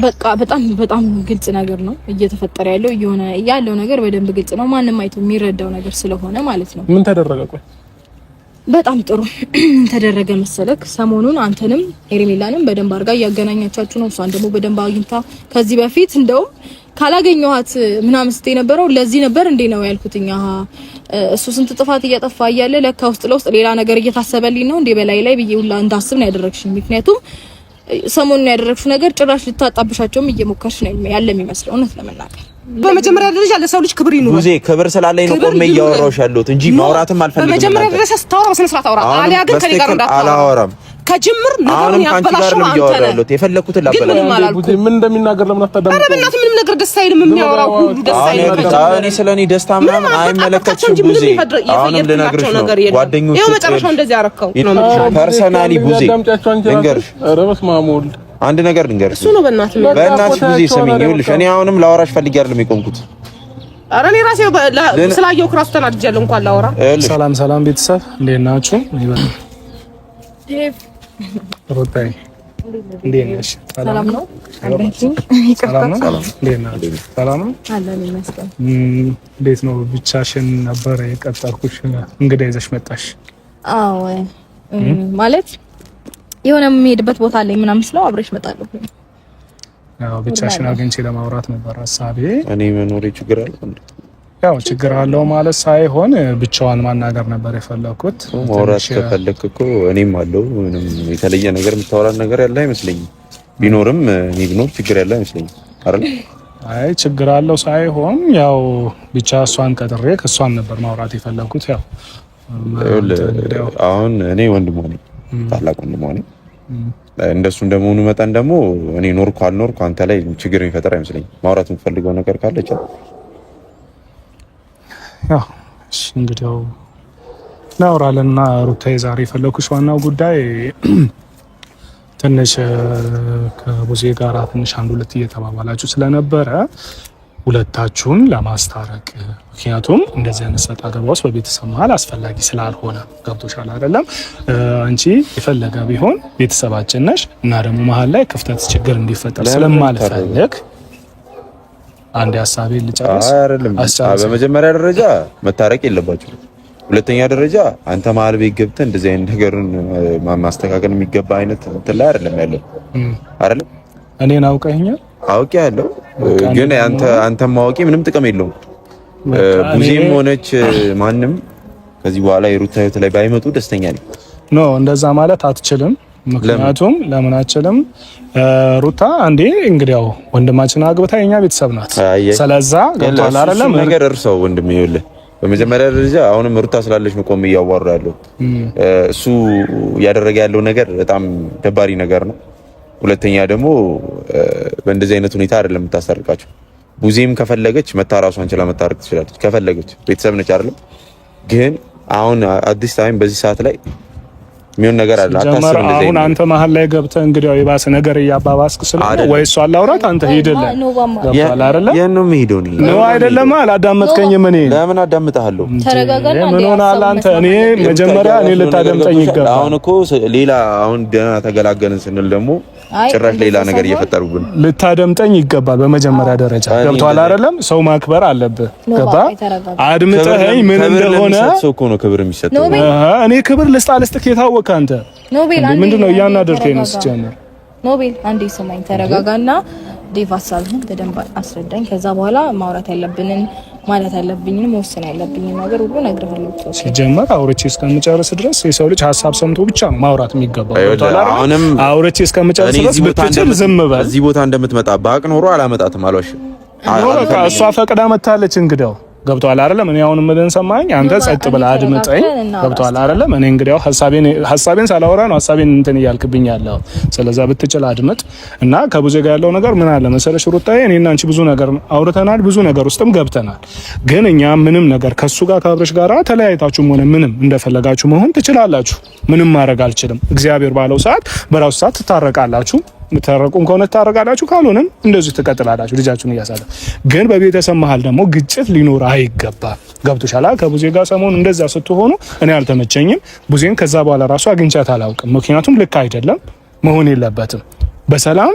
በቃ በጣም ግልጽ ነገር ነው እየተፈጠረ ያለው ነገር በደንብ ግልጽ ነው። ማንንም አይቶ የሚረዳው ነገር ስለሆነ ማለት ነው። ምን ተደረገ? ቆይ በጣም ጥሩ ተደረገ መሰለክ። ሰሞኑን አንተንም ኤርሜላንም በደንብ አርጋ ያገናኛቻችሁ ነው። እሷን ደግሞ በደንብ አግኝታ ከዚህ በፊት እንደው ካላገኘኋት ምናምን ስትይ ነበረው ለዚህ ነበር እንዴ ነው ያልኩትኛ። እሱ ስንት ጥፋት እያጠፋ እያለ ለካ ውስጥ ለውስጥ ሌላ ነገር እየታሰበልኝ ነው እንዴ በላይ ላይ ብዬ ሁላ እንዳስብ ነው ያደረግሽኝ። ምክንያቱም ሰሞኑን ያደረግሽው ነገር ጭራሽ ልታጣብሻቸውም እየሞከርሽ ነው ያለ የሚመስለው እውነት ለመናገር። በመጀመሪያ ደረጃ ለሰው ልጅ ክብር ይኑር። ጉዜ ክብር ስላለኝ ነው ቆሜ እያወራሁሽ ያለሁት እንጂ ማውራትም አልፈልግም። በመጀመሪያ ደረጃ ስታወራ በስነ ስርዓት አውራ። አሊያ ግን ከኔ ጋር እንዳታወራ። አላወራም ከጅምር ነገሩን ያበላሽው አንተ ነህ። የፈለኩትን ላበላ ጉዜ ምን እንደሚናገር ለምን አታዳምጥ? ኧረ በእናትህ ምንም ነገር ደስ አይልም። የሚያወራው ሁሉ ደስ አይልም። እኔ ስለኔ ደስታ ምናምን አይመለከትሽም ጉዜ። አሁንም ልነግርሽ ነው ጓደኞቼ ይኸው መጨረሻው እንደዚህ አረከው ፐርሰናሊ ጉዜ ልንገርሽ። ኧረ በስመ አብ ወልድ አንድ ነገር ልንገርሽ። እሱ ነው በእናትህ ጉዜ ስሚኝ። ይኸውልሽ እኔ አሁንም ላወራሽ ፈልጌ አይደለም የቆምኩት። ኧረ እኔ ራሴ ስላየው ክራስ ተናድጃለሁ እንኳን ላወራ። ሰላም ቤተሰብ እንዴት ናችሁ? ሩታዬ እንዴት ነሽ? ሰላም ነው? ሰላም ነው? ሰላም ነው? አለን ይመስገን። እንዴት ነው? ብቻሽን ነበር የቀጠርኩሽ፣ እንግዳ ይዘሽ መጣሽ? አዎ ማለት የሆነ የምሄድበት ቦታ ላይ ምናምን ስለው አብረሽ መጣለሁ። ያው ብቻሽን አግኝቼ ለማውራት ነበር ሐሳቤ። እኔ መኖሬ ችግር አለ እንዴ? ያው ችግር አለው ማለት ሳይሆን ብቻዋን ማናገር ነበር የፈለኩት። ማውራት ከፈለክ እኮ እኔም አለው። ምንም የተለየ ነገር የምታወራን ነገር ያለ አይመስለኝም። ቢኖርም እኔ ብኖር ችግር ያለ አይመስለኝም አይደል? አይ ችግር አለው ሳይሆን ያው ብቻ እሷን ቀጥሬ ከሷን ነበር ማውራት የፈለኩት። ያው አሁን እኔ ወንድሟ ነኝ፣ ታላቅ ወንድሟ ነኝ። እንደሱ እንደመሆኑ መጠን ደግሞ እኔ ኖርኩ አልኖርኩ አንተ ላይ ችግር የሚፈጠር አይመስለኝም። ማውራት የምትፈልገው ነገር ካለ ይቻላል። ያው እሺ እንግዲህ እናወራለንና ሩታዬ ዛሬ የፈለኩሽ ዋናው ጉዳይ ትንሽ ከቡዜ ጋር ትንሽ አንድ ሁለት እየተባባላችሁ ስለነበረ ሁለታችሁን ለማስታረቅ ምክንያቱም እንደዚህ አይነት ሰጣ ገባ ውስጥ በቤተሰብ መሀል አስፈላጊ ስላልሆነ ገብቶሻል አይደለም? አንቺ የፈለገ ቢሆን ቤተሰባችን ነሽ እና ደግሞ መሀል ላይ ክፍተት ችግር እንዲፈጠር ስለማልፈልግ አንድ ሐሳቤን ልጨርስ። አይደለም በመጀመሪያ ደረጃ መታረቅ የለባችሁ። ሁለተኛ ደረጃ አንተ መሀል ቤት ገብተህ እንደዚህ አይነት ነገርን ማስተካከል የሚገባ አይነት እንትን ላይ አይደለም ያለው አይደለም። እኔን አውቀኸኛል? አውቄያለሁ፣ ግን አንተ ማወቂ ምንም ጥቅም የለውም። ቡዜም ሆነች ማንም ከዚህ በኋላ የሩታ ህይወት ላይ ባይመጡ ደስተኛ ነኝ። ኖ እንደዛ ማለት አትችልም። ምክንያቱም ለምን አትችልም? ሩታ አንዴ እንግዲህ ያው ወንድማችን አግብታ የኛ ቤተሰብ ናት። ስለዛ ገብቷል አይደለም? ነገር እርሰው ወንድም ይኸውልህ፣ በመጀመሪያ ደረጃ አሁንም ሩታ ስላለች ነው ቆም እያዋራ ያለው። እሱ እያደረገ ያለው ነገር በጣም ደባሪ ነገር ነው። ሁለተኛ ደግሞ በእንደዚህ አይነት ሁኔታ አይደለም የምታስታርቃቸው። ቡዜም ከፈለገች መታራሷን ችላ መታረቅ ትችላለች ከፈለገች፣ ቤተሰብ ነች አይደለም? ግን አሁን አዲስ ታይም በዚህ ሰዓት ላይ የሚሆን ነገር አለ። አታስብ እንደዚህ አሁን አንተ መሀል ላይ ገብተህ እንግዲህ የባሰ ነገር እያባባስክ ስለሆነ ወይ እሷ አላውራት አንተ ሂድልህ ገብቶሃል አይደለ? የት ነው የምሄደው? ነው አይደለም? አላዳመጥከኝም። እኔ ለምን አዳምጣለሁ? ተረጋጋና ምን ሆነሃል አንተ? እኔ መጀመሪያ እኔ ልታደምጠኝ ይገባል። አሁን እኮ ሌላ አሁን ደህና ተገላገልን ስንል ደግሞ ጭራሽ ሌላ ነገር እየፈጠሩብን። ልታደምጠኝ ይገባል በመጀመሪያ ደረጃ ገብቶሃል አይደለም? ሰው ማክበር አለብህ። ገባ? አድምጠኸኝ ምን እንደሆነ ሰው እኮ ነው ክብር የሚሰጠው። እኔ ክብር ልስጥህ የታወቀ አንተ ኖቤል ምንድነው እያናደርከኝ ነው? ሲጀምር ኖቤል አንዴ ስማኝ፣ ተረጋጋና ዴቭ ሀሳብህን በደንብ አስረዳኝ። ከዛ በኋላ ማውራት ያለብንን ማለት ያለብኝን መወሰን ያለብኝን ነገር ሁሉ እነግርሃለሁ። ሲጀመር አውርቼ እስከምጨርስ ድረስ የሰው ልጅ ሀሳብ ሰምቶ ብቻ ነው ማውራት የሚገባው። አሁንም አውርቼ እስከምጨርስ ድረስ ብትችል ዝም በል። እዚህ ቦታ እንደምትመጣ ባቅ ኖሮ አላመጣትም አልዋሽም። እሷ ፈቅዳ መታለች እንግዲያው ገብቷል አይደለም? እኔ አሁን ምን ሰማኝ፣ አንተ ጸጥ ብለህ አድምጠኝ። ገብቷል አይደለም? እኔ እንግዲያው ሐሳቤን ሳላወራ ነው ሐሳቤን እንትን እያልክብኝ ያለው። ስለዛ ብትችል አድምጥ እና ከቡዜ ጋር ያለው ነገር ምን አለ መሰለሽ ሩታዬ፣ እኔና አንቺ ብዙ ነገር አውርተናል፣ ብዙ ነገር ውስጥም ገብተናል። ግን እኛ ምንም ነገር ከሱ ጋር ከአብረሽ ጋር ተለያይታችሁም ሆነ ምንም እንደፈለጋችሁ መሆን ትችላላችሁ። ምንም ማድረግ አልችልም። እግዚአብሔር ባለው ሰዓት በራሱ ሰዓት ትታረቃላችሁ። ምታረቁም ከሆነ ታረጋላችሁ፣ ካልሆነም እንደዚህ ትቀጥላላችሁ ልጃችሁን እያሳለ። ግን በቤተሰብ መሀል ደግሞ ግጭት ሊኖር አይገባም። ገብቶሻል? ከቡዜ ጋር ሰሞኑን እንደዛ ስትሆኑ እኔ አልተመቸኝም። ቡዜን ከዛ በኋላ ራሱ አግኝቻት አላውቅም። ምክንያቱም ልክ አይደለም፣ መሆን የለበትም። በሰላም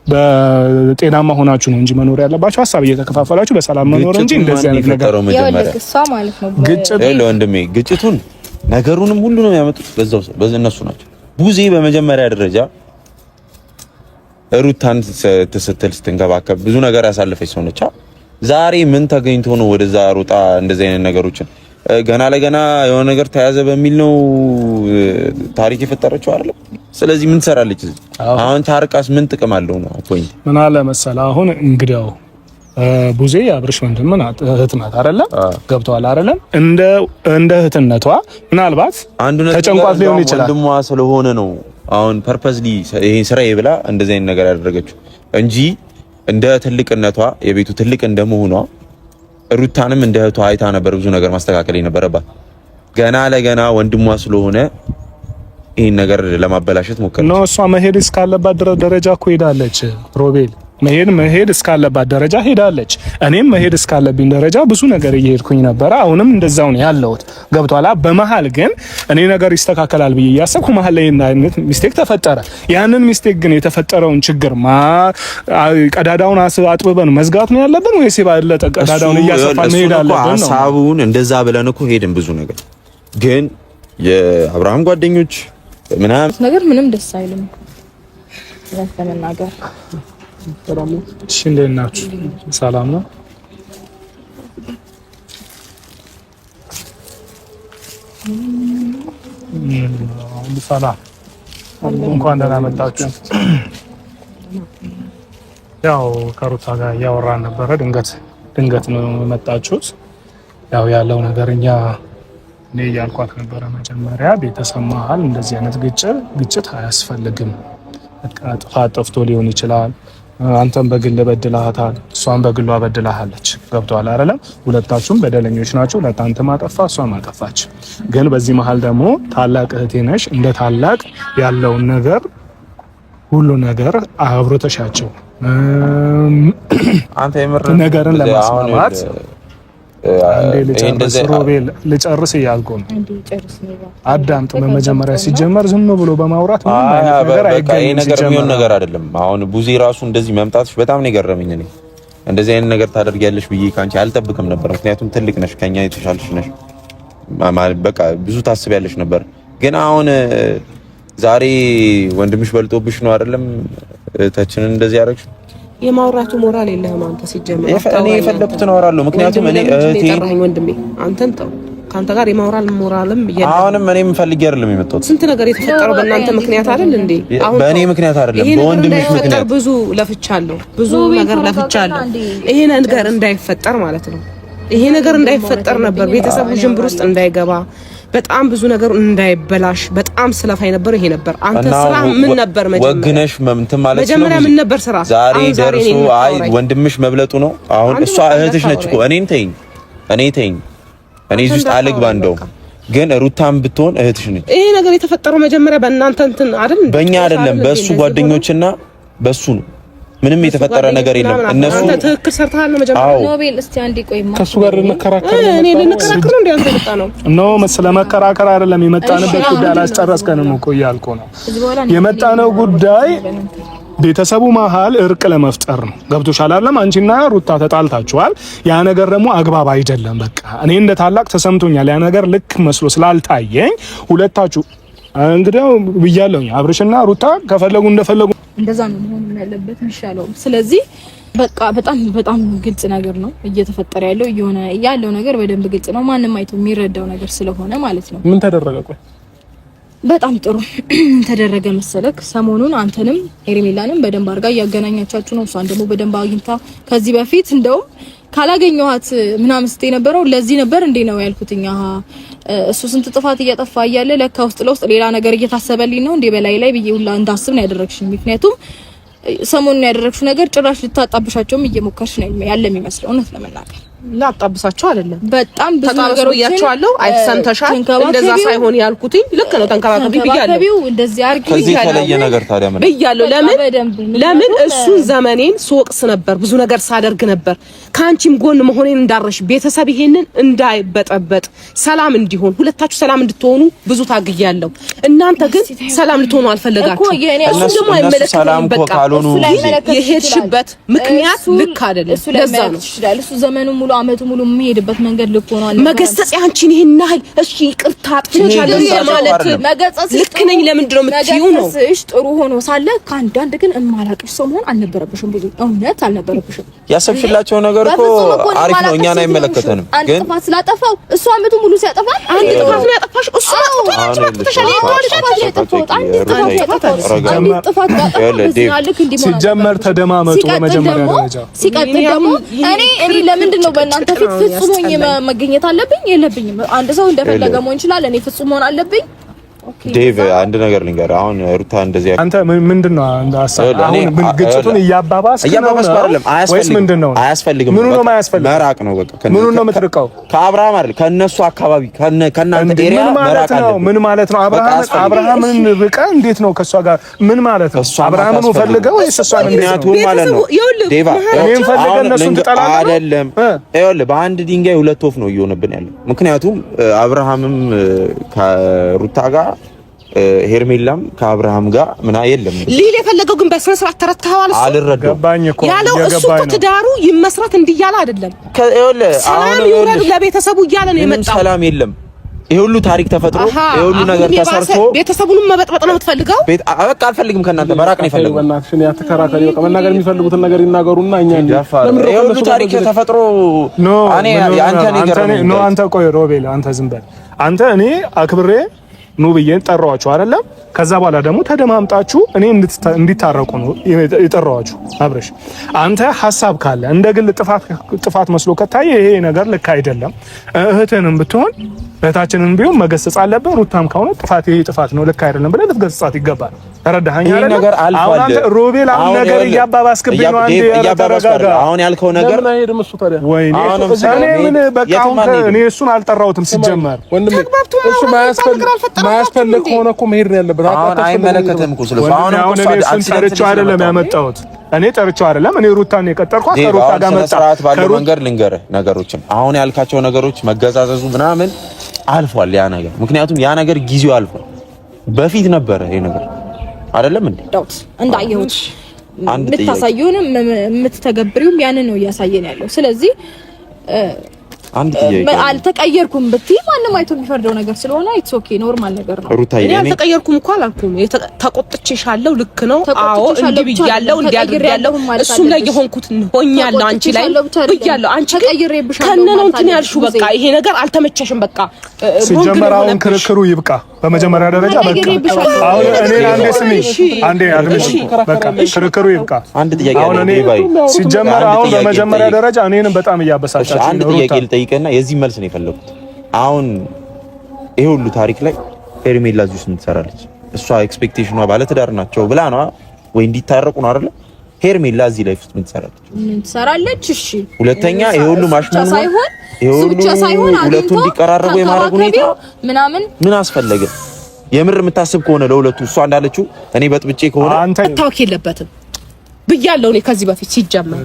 በጤናማ ሆናችሁ ነው እንጂ መኖር ያለባችሁ ሀሳብ እየተከፋፈላችሁ በሰላም መኖር እንጂ እንደዚህ አይነት ነገር ያለቅሳ ማለት ነው። ግጭት ለወንድሜ ግጭቱን ነገሩንም ሁሉንም ያመጡት በዛው እነሱ ናቸው። ቡዜ በመጀመሪያ ደረጃ ሩታን ስትል ስትንከባከብ ብዙ ነገር ያሳለፈች ሰው ነች። ዛሬ ምን ተገኝቶ ነው ወደዛ ሩጣ እንደዚህ አይነት ነገሮችን ገና ለገና የሆነ ነገር ተያዘ በሚል ነው ታሪክ የፈጠረችው አይደል? ስለዚህ ምን ትሰራለች? አሁን ታርቃስ ምን ጥቅም አለው ነው ፖይንት። ምን አለ መሰለህ አሁን እንግዲያው ቡዜ አብርሽ ወንድም ናት እህት ናት አይደለ? ገብቷል አይደለ? እንደ እህትነቷ ምናልባት ተጨንቋት ሊሆን ይችላል። ወንድሟ ስለሆነ ነው አሁን ፐርፐዝሊ ይሄን ስራዬ ብላ እንደዚህ አይነት ነገር ያደረገችው እንጂ እንደ ትልቅነቷ የቤቱ ትልቅ እንደመሆኗ ሩታንም እንደ እህቷ አይታ ነበር ብዙ ነገር ማስተካከል የነበረባት። ገና ለገና ወንድሟ ስለሆነ ይሄን ነገር ለማበላሸት ሞከረች። ነው እሷ መሄድ እስካለባት ደረጃ እኮ ሄዳለች ሮቤል። መሄድ እስካለባት ደረጃ ሄዳለች። እኔም መሄድ እስካለብኝ ደረጃ ብዙ ነገር እየሄድኩኝ ነበር። አሁንም እንደዛው ነው ያለሁት። ገብቷላ። በመሃል ግን እኔ ነገር ይስተካከላል ብዬ እያሰብኩ መሃል ላይ አይነት ሚስቴክ ተፈጠረ። ያንን ሚስቴክ ግን የተፈጠረውን ችግር ቀዳዳውን አጥብበን መዝጋት ነው ያለብን ወይስ የባለጠ ቀዳዳውን እያሰፋን መሄድ አለብን ነው? ሐሳቡን እንደዛ ብለን እኮ ሄድን ብዙ ነገር። ግን የአብርሃም ጓደኞች ምናምን ነገር ምንም ደስ አይልም ለመናገር። እሺ እንዴት ናችሁ? ሰላም ነው? ሰላም እንኳን ደህና መጣችሁ። ያው ከሩታ ጋር እያወራን ነበረ። ድንገት ነው የመጣችሁት። ያው ያለው ነገር እኔ እያልኳት ነበረ መጀመሪያ ቤተሰብ መሀል እንደዚህ አይነት ግጭት አያስፈልግም። በቃ ጥፋት ጠፍቶ ሊሆን ይችላል። አንተም በግል በድላሃታል፣ እሷም በግሏ በድላሃለች። ገብቷል አይደለም? ሁለታችሁም በደለኞች ናቸው። ለታንተ ማጠፋ እሷም አጠፋች። ግን በዚህ መሀል ደግሞ ታላቅ እህቴ ነሽ። እንደ ታላቅ ያለውን ነገር ሁሉ ነገር አብሮተሻቸው አንተ የምር ነገርን ለማስማማት ሮቤል ልጨርስ እያልኩ ነው። አዳምጥ። በመጀመሪያ ሲጀመር ዝም ብሎ በማውራት ነገር የሚሆን ነገር አይደለም። አሁን ቡዜ ራሱ እንደዚህ መምጣትሽ በጣም ነው የገረመኝ። እኔ እንደዚህ አይነት ነገር ታደርጊያለሽ ብዬ ካንቺ አልጠብቅም ነበር። ምክንያቱም ትልቅ ነሽ፣ ከኛ የተሻልሽ ነሽ፣ በቃ ብዙ ታስቢያለሽ ነበር። ግን አሁን ዛሬ ወንድምሽ በልጦብሽ ነው አይደለም እህታችንን እንደዚህ ያደረግሽ? የማውራቱ ሞራል የለህም አንተ። ሲጀመር እኔ የፈለኩትን አወራለሁ። ምክንያቱም እኔ እህቴ ወንድሜ አንተን ተው፣ ካንተ ጋር የማውራል ሞራልም የለም። አሁንም እኔም ፈልጌ አይደለም የመጣሁት። ስንት ነገር የተፈጠረው በእናንተ ምክንያት አይደል እንዴ? አሁን በእኔ ምክንያት አይደለም፣ በወንድምሽ ምክንያት ብዙ ለፍቻለሁ፣ ብዙ ነገር ለፍቻለሁ። ይሄ ነገር እንዳይፈጠር ማለት ነው። ይሄ ነገር እንዳይፈጠር ነበር ቤተሰቡ ዥንብር ውስጥ እንዳይገባ በጣም ብዙ ነገር እንዳይበላሽ በጣም ስለፋይ ነበር። ይሄ ነበር አንተ ስራ ምን ነበር? ወግነሽ መምንት ማለት ነው። መጀመሪያ ምን ነበር ስራ? ዛሬ ደርሶ አይ ወንድምሽ መብለጡ ነው። አሁን እሷ እህትሽ ነች እኮ። እኔን ተይኝ፣ እኔ እዚህ ውስጥ አልግባ። እንደው ግን ሩታም ብትሆን እህትሽ ነች። ይሄ ነገር የተፈጠረው መጀመሪያ በእናንተ እንትን አይደል? በእኛ አይደለም፣ በሱ ጓደኞችና በሱ ነው። ምንም የተፈጠረ ነገር የለም። እነሱ ትክክል ሰርተሃል ነው መጀመሪያ። ኖቤል እስቲ አንዴ ቆይማ ከሱ ጋር ልንከራከር እኔ ልንከራከር ነው እንዴ? አንተ ነው ነው መስለ መከራከር አይደለም የመጣንበት ጉዳይ። አላስጨረስከንም እኮ እያልኩ ነው። የመጣነው ጉዳይ ቤተሰቡ መሀል እርቅ ለመፍጠር ነው። ገብቶሻል አይደለም? አንቺና ሩታ ተጣልታችኋል። ያ ነገር ደግሞ አግባብ አይደለም። በቃ እኔ እንደ ታላቅ ተሰምቶኛል። ያ ነገር ልክ መስሎ ስላልታየኝ ሁለታችሁ እንግዲህ ብያለሁ። አብርሽና ሩታ ከፈለጉ እንደፈለጉ እንደዛ ነው መሆን ያለበት የሚሻለው። ስለዚህ በቃ በጣም ግልጽ ነገር ነው እየተፈጠረ ያለው ነገር በደንብ ግልጽ ነው። ማንም አይቶ የሚረዳው ነገር ስለሆነ ማለት ነው። ምን ተደረገ? ቆይ በጣም ጥሩ ተደረገ መሰለክ። ሰሞኑን አንተንም ሄርሜላንም በደንብ አድርጋ እያገናኛቻችሁ ነው። እሷን ደግሞ በደንብ አግኝታ ከዚህ በፊት እንደውም ካላገኘኋት ምናምን ስትይ ነበረው። ለዚህ ነበር እንዴ ነው ያልኩትኛ። እሱ ስንት ጥፋት እያጠፋ እያለ ለካ ውስጥ ለውስጥ ሌላ ነገር እየታሰበልኝ ነው እንዴ በላይ ላይ ብዬ ሁላ እንዳስብ ነው ያደረግሽኝ። ምክንያቱም ሰሞኑን ያደረግሽው ነገር ጭራሽ ልታጣብሻቸውም እየሞከርሽ ነው ያለ የሚመስለው እውነት ለመናገር ላጣብሳቸው አይደለም በጣም ብዙ ነገሮች ያቻለው አይሰንተሻል እንደዛ ሳይሆን ያልኩትኝ ልክ ነው ተንከባከቢ ብያለሁ እንደዚህ አርጊ ከዚህ የተለየ ነገር ታዲያ ምን ብያለሁ ለምን እሱን ዘመኔን ስወቅስ ነበር ብዙ ነገር ሳደርግ ነበር ካንቺም ጎን መሆኔን እንዳረሽ ቤተሰብ ይሄንን እንዳይበጠበጥ ሰላም እንዲሆን ሁለታችሁ ሰላም እንድትሆኑ ብዙ ታግያለሁ እናንተ ግን ሰላም ልትሆኑ አልፈለጋችሁ እሱ ደግሞ አይመለከትም በቃ የሄድሽበት ምክንያት ልክ አይደለም ለዛ ነው እሱ ዘመኑ ሙሉ አመቱ ሙሉ የሚሄድበት መንገድ ልክ ሆኗል መገሰጽ ያንቺን ይሄን ያህል እሺ ይቅርታ አጥፍቻለሁ ማለት መገሰጽ ልክ ነኝ ለምንድነው የምትይው ነው እሺ ጥሩ ሆኖ ሳለ ካንዳንድ ግን እማላቅሽ ሰው መሆን አልነበረብሽም ብዙ እውነት አልነበረብሽም ያሰብሽላቸው ነገር እኮ አሪፍ ነው እኛን አይመለከተንም ግን ጥፋት ስላጠፋው እሱ አመቱ ሙሉ ሲያጠፋ አንድ ጥፋት ነው ያጠፋሽ እሱ ሲጀመር ተደማመጡ በመጀመሪያ ደረጃ ሲቀጥል ደግሞ እኔ ለምንድን ነው በእናንተ ፊት ፍጹም ሆኜ መገኘት አለብኝ የለብኝም አንድ ሰው እንደፈለገ መሆን ይችላል እኔ ፍጹም ሆን አለብኝ ዴቭ አንድ ነገር ልንገር አሁን ሩታ እንደዚህ አንተ ምንድነው አንዳሳብ አሁን ግጭቱን እያባባስ አይደለም አያስፈልግም ምኑ ነው ማያስፈልግ መራቅ ነው በቃ ምኑ ነው የምትርቀው ከአብርሃም አይደል ከነሱ አካባቢ ከናንተ ኤሪያ መራቅ አለ ምን ማለት ነው አብርሃምን ርቀ እንዴት ነው ከሷ ጋር ምን ማለት ነው አብርሃምን ፈልገው ወይስ እሷን ምክንያቱም ማለት ነው ዴቭ እኔም ፈልገው እነሱን ትጠላለህ አይደለም ይኸውልህ በአንድ ድንጋይ ሁለት ወፍ ነው እየሆነብን ያለው ምክንያቱም አብርሃምም ከሩታ ጋር ሄርሜላም ከአብርሃም ጋር ምና የለም ሊል የፈለገው ግን በስነ ስርዓት ተረታዋል ገባኝ እኮ ያለው እሱ ትዳሩ ይመስረት እንዲያለ አይደለም ሰላም ይውረድ ለቤተሰቡ እያለ ነው የመጣው ሰላም የለም ይሄ ሁሉ ታሪክ ተፈጥሮ ይሄ ሁሉ ነገር ተሰርቶ ቤተሰቡንም መበጥበጥ ነው የምትፈልገው በቃ አልፈልግም ከእናንተ መራቅ ነው የፈለገው በእናትሽን ያተከራከሪ በቃ መናገር የሚፈልጉትን ነገር ይናገሩና እኛ ይሄ ሁሉ ታሪክ ተፈጥሮ አንተ ቆይ ሮቤል አንተ ዝም በል አንተ እኔ አክብሬ ኑ ብዬን ጠራዋችሁ አይደለም ከዛ በኋላ ደግሞ ተደማምጣችሁ እኔ እንዲታረቁ ነው የጠራዋችሁ አብረሽ አንተ ሐሳብ ካለ እንደ ግል ጥፋት መስሎ ከታየ ይሄ ነገር ልክ አይደለም እህትንም ብትሆን እህታችንን ቢሆን መገሰጽ አለበት ሩታም ካሁን ጥፋት ይሄ ጥፋት ነው ልክ አይደለም ብለህ ልትገሰጻት ይገባል ተረዳኸኝ አይደል ነገር አልፏል አንተ ሮቤል አሁን ነገር እያባባስክብኝ ነው አንዴ ተረጋጋ አሁን ያልከው ነገር ወይኔ ምን በቃ እኔ እሱን አልጠራሁትም ሲጀመር እሱ ማያስፈልግ ሆነ እኮ መሄድ ነው ያለበት አሁን አይመለከተም እኮ ስለዚህ አሁን እሱን ጠርቼው አይደለም ያመጣሁት እኔ ጠርቼው አይደለም እኔ ሩታን ነው የቀጠርኳት ከሩታ ጋር መጣ ስርዓት ባለው መንገድ ልንገርህ ነገሮችን አሁን ያልካቸው ነገሮች መገዛዘዙ ምናምን አልፏል ያ ነገር ምክንያቱም ያ ነገር ጊዜው አልፏል በፊት ነበረ ይሄ ነገር አይደለም እንዴ ዳውት እንዳየሁት የምታሳዩንም የምትተገብሪውም ያንን ነው እያሳየን ያለው ስለዚህ አንድ ጥያቄ አልተቀየርኩም ብትይ ማንም አይቶ የሚፈርደው ነገር ስለሆነ ኢትስ ኦኬ ኖርማል ነገር ነው። እኔ አልተቀየርኩም እኮ አላልኩም። ተቆጥቼሻለሁ፣ ልክ ነው። አዎ እንዲህ ብያለሁ፣ እንዲያድርያለሁ፣ እሱም ላይ የሆንኩት ሆኛለሁ፣ አንቺ ላይ ብያለሁ። አንቺ ተቀይሬብሻለሁ ከነነው እንትን ያልሽው በቃ ይሄ ነገር አልተመቸሽም። በቃ ሲጀመራውን ክርክሩ ይብቃ። በመጀመሪያ ደረጃ በቃ አሁን እኔ አንዴ አድምጪ። በቃ ክርክሩ ይብቃ። አንድ ጥያቄ አለ ባይ ሲጀመር አሁን በመጀመሪያ ደረጃ እኔንም በጣም እያበሳጫችሁ አንድ ጥያቄ ልጠይቅና የዚህ መልስ ነው የፈለኩት። አሁን ይሄ ሁሉ ታሪክ ላይ ሄርሜላ እዚህ ምን ትሰራለች? እሷ ኤክስፔክቴሽኗ ባለ ትዳር ናቸው ብላ ነው ወይ እንዲታረቁ ነው አይደል? ሄርሜላ እዚህ ላይ ምን ትሰራለች? ምን ትሰራለች? እሺ ሁለተኛ ይሄ ሁሉ ማሽሙን ሳይሆን እሱ ብቻ ሳይሆን ሁለቱ እንዲቀራረቡ የማድረግ ሁኔታ ምን አስፈለገ? የምር የምታስብ ከሆነ ለሁለቱ እሷ እንዳለችው እኔ በጥብጬ ከሆነ አንተ ታውቂ የለበትም ብያለሁ እኔ ከዚህ በፊት ሲጀመር